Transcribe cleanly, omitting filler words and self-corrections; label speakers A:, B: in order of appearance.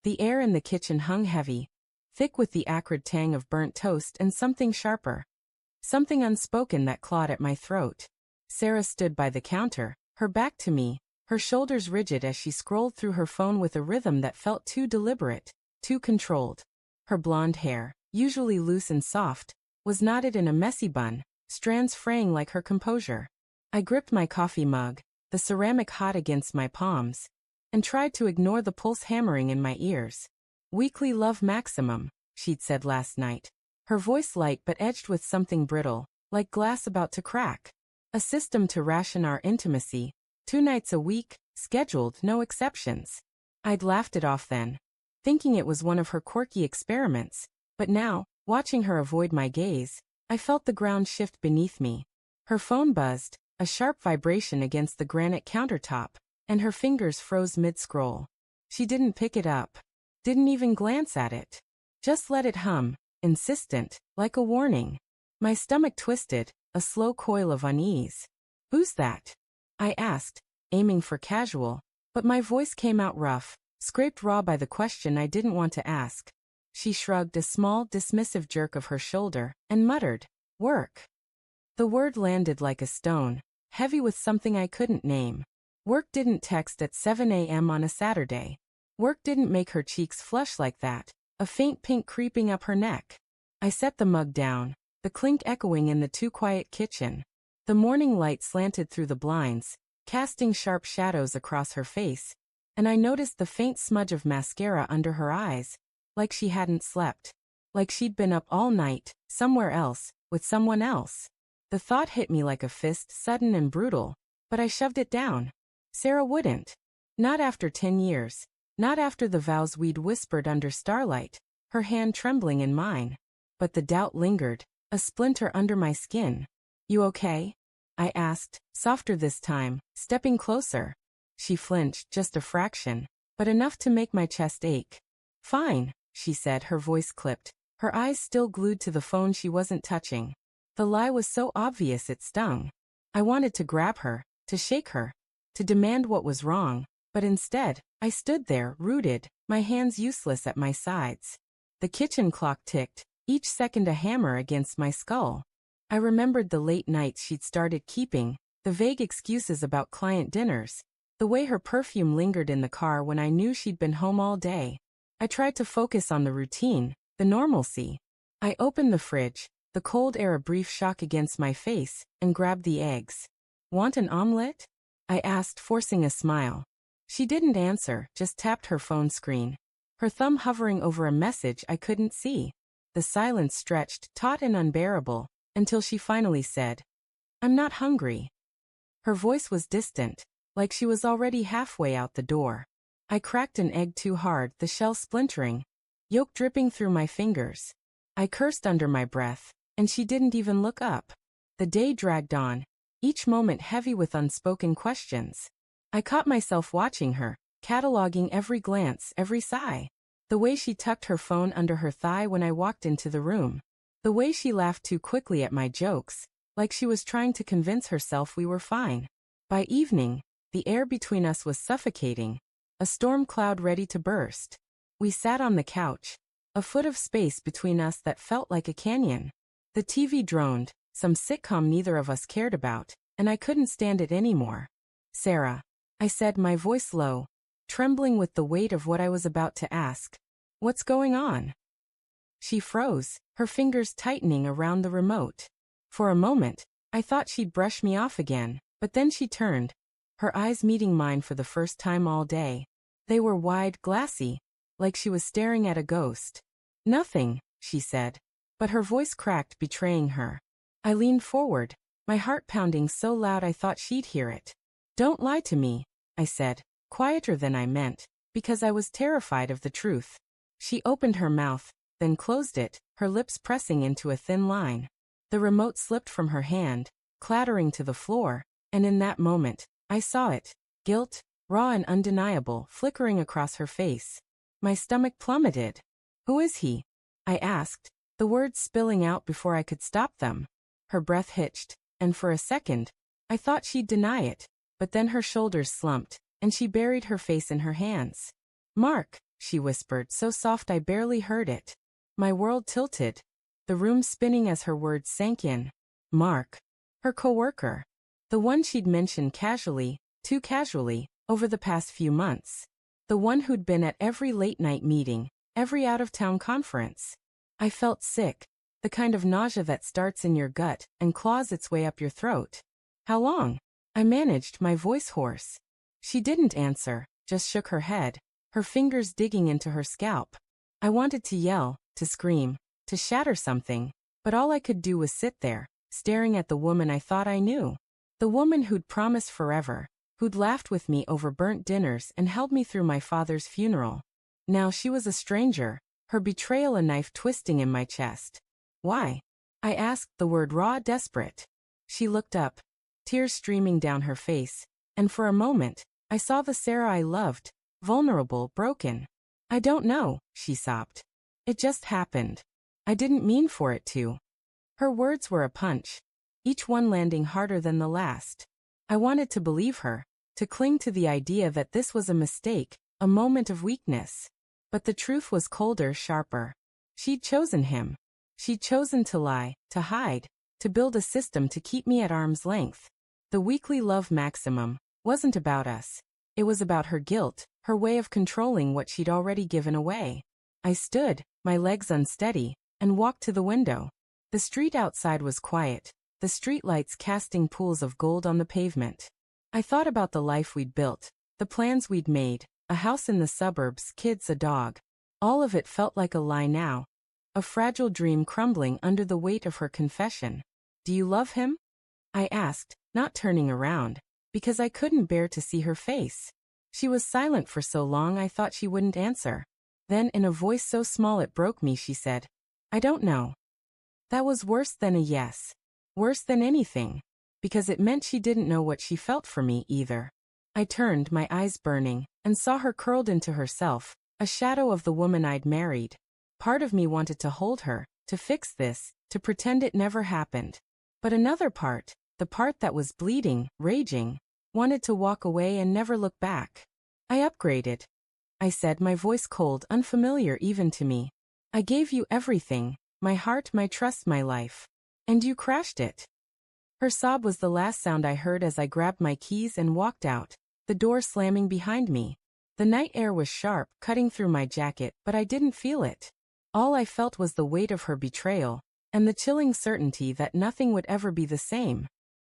A: The air in the kitchen hung heavy, thick with the acrid tang of burnt toast and something sharper. Something unspoken that clawed at my throat. Sarah stood by the counter, her back to me, her shoulders rigid as she scrolled through her phone with a rhythm that felt too deliberate, too controlled. Her blonde hair, usually loose and soft, was knotted in a messy bun, strands fraying like her composure. I gripped my coffee mug, the ceramic hot against my palms, and tried to ignore the pulse hammering in my ears. "Weekly love maximum," she'd said last night. Her voice light but edged with something brittle, like glass about to crack. A system to ration our intimacy, 2 nights a week, scheduled, no exceptions. I'd laughed it off then, thinking it was one of her quirky experiments, but now, watching her avoid my gaze, I felt the ground shift beneath me. Her phone buzzed, a sharp vibration against the granite countertop, and her fingers froze mid-scroll. She didn't pick it up. Didn't even glance at it. Just let it hum, insistent, like a warning. My stomach twisted, a slow coil of unease. "Who's that?" I asked, aiming for casual, but my voice came out rough, scraped raw by the question I didn't want to ask. She shrugged a small, dismissive jerk of her shoulder, and muttered, "Work." The word landed like a stone, heavy with something I couldn't name. Work didn't text at 7 a.m. on a Saturday. Work didn't make her cheeks flush like that, a faint pink creeping up her neck. I set the mug down, the clink echoing in the too-quiet kitchen. The morning light slanted through the blinds, casting sharp shadows across her face, and I noticed the faint smudge of mascara under her eyes, like she hadn't slept. Like she'd been up all night, somewhere else, with someone else. The thought hit me like a fist, sudden and brutal, but I shoved it down. Sarah wouldn't. Not after 10 years. Not after the vows we'd whispered under starlight, her hand trembling in mine. But the doubt lingered, a splinter under my skin. "You okay?" I asked, softer this time, stepping closer. She flinched, just a fraction, but enough to make my chest ache. "Fine," she said, her voice clipped, her eyes still glued to the phone she wasn't touching. The lie was so obvious it stung. I wanted to grab her, to shake her, to demand what was wrong, but instead, I stood there, rooted, my hands useless at my sides. The kitchen clock ticked, each second a hammer against my skull. I remembered the late nights she'd started keeping, the vague excuses about client dinners, the way her perfume lingered in the car when I knew she'd been home all day. I tried to focus on the routine, the normalcy. I opened the fridge, the cold air a brief shock against my face, and grabbed the eggs. "Want an omelet?" I asked, forcing a smile. She didn't answer, just tapped her phone screen, her thumb hovering over a message I couldn't see. The silence stretched, taut and unbearable, until she finally said, "I'm not hungry." Her voice was distant, like she was already halfway out the door. I cracked an egg too hard, the shell splintering, yolk dripping through my fingers. I cursed under my breath, and she didn't even look up. The day dragged on, each moment heavy with unspoken questions. I caught myself watching her, cataloging every glance, every sigh. The way she tucked her phone under her thigh when I walked into the room. The way she laughed too quickly at my jokes, like she was trying to convince herself we were fine. By evening, the air between us was suffocating, a storm cloud ready to burst. We sat on the couch, a foot of space between us that felt like a canyon. The TV droned, some sitcom neither of us cared about, and I couldn't stand it anymore. "Sarah," I said, my voice low, trembling with the weight of what I was about to ask. "What's going on?" She froze, her fingers tightening around the remote. For a moment, I thought she'd brush me off again, but then she turned, her eyes meeting mine for the first time all day. They were wide, glassy, like she was staring at a ghost. "Nothing," she said, but her voice cracked, betraying her. I leaned forward, my heart pounding so loud I thought she'd hear it. "Don't lie to me," I said, quieter than I meant, because I was terrified of the truth. She opened her mouth, then closed it, her lips pressing into a thin line. The remote slipped from her hand, clattering to the floor, and in that moment, I saw it, guilt, raw and undeniable, flickering across her face. My stomach plummeted. "Who is he?" I asked, the words spilling out before I could stop them. Her breath hitched, and for a second, I thought she'd deny it, but then her shoulders slumped, and she buried her face in her hands. "Mark," she whispered, so soft I barely heard it. My world tilted, the room spinning as her words sank in. Mark. Her coworker. The one she'd mentioned casually, too casually, over the past few months. The one who'd been at every late-night meeting, every out-of-town conference. I felt sick, the kind of nausea that starts in your gut and claws its way up your throat. How long? I managed, my voice hoarse. She didn't answer, just shook her head, her fingers digging into her scalp. I wanted to yell, to scream, to shatter something, but all I could do was sit there, staring at the woman I thought I knew. The woman who'd promised forever, who'd laughed with me over burnt dinners and held me through my father's funeral. Now she was a stranger, her betrayal a knife twisting in my chest. Why? I asked, the word raw, desperate. She looked up, tears streaming down her face, and for a moment, I saw the Sarah I loved, vulnerable, broken. I don't know, she sobbed. It just happened. I didn't mean for it to. Her words were a punch, each one landing harder than the last. I wanted to believe her, to cling to the idea that this was a mistake, a moment of weakness. But the truth was colder, sharper. She'd chosen him. She'd chosen to lie, to hide, to build a system to keep me at arm's length. The weekly love maximum wasn't about us. It was about her guilt, her way of controlling what she'd already given away. I stood, my legs unsteady, and walked to the window. The street outside was quiet, the streetlights casting pools of gold on the pavement. I thought about the life we'd built, the plans we'd made, a house in the suburbs, kids, a dog. All of it felt like a lie now. A fragile dream crumbling under the weight of her confession. Do you love him? I asked, not turning around, because I couldn't bear to see her face. She was silent for so long I thought she wouldn't answer. Then, in a voice so small it broke me, she said, I don't know. That was worse than a yes. Worse than anything. Because it meant she didn't know what she felt for me either. I turned, my eyes burning, and saw her curled into herself, a shadow of the woman I'd married. Part of me wanted to hold her, to fix this, to pretend it never happened. But another part, the part that was bleeding, raging, wanted to walk away and never look back. I upgraded. I said, my voice cold, unfamiliar even to me. I gave you everything, my heart, my trust, my life. And you crashed it. Her sob was the last sound I heard as I grabbed my keys and walked out, the door slamming behind me. The night air was sharp, cutting through my jacket, but I didn't feel it. All I felt was the weight of her betrayal, and the chilling certainty that nothing would ever be the same.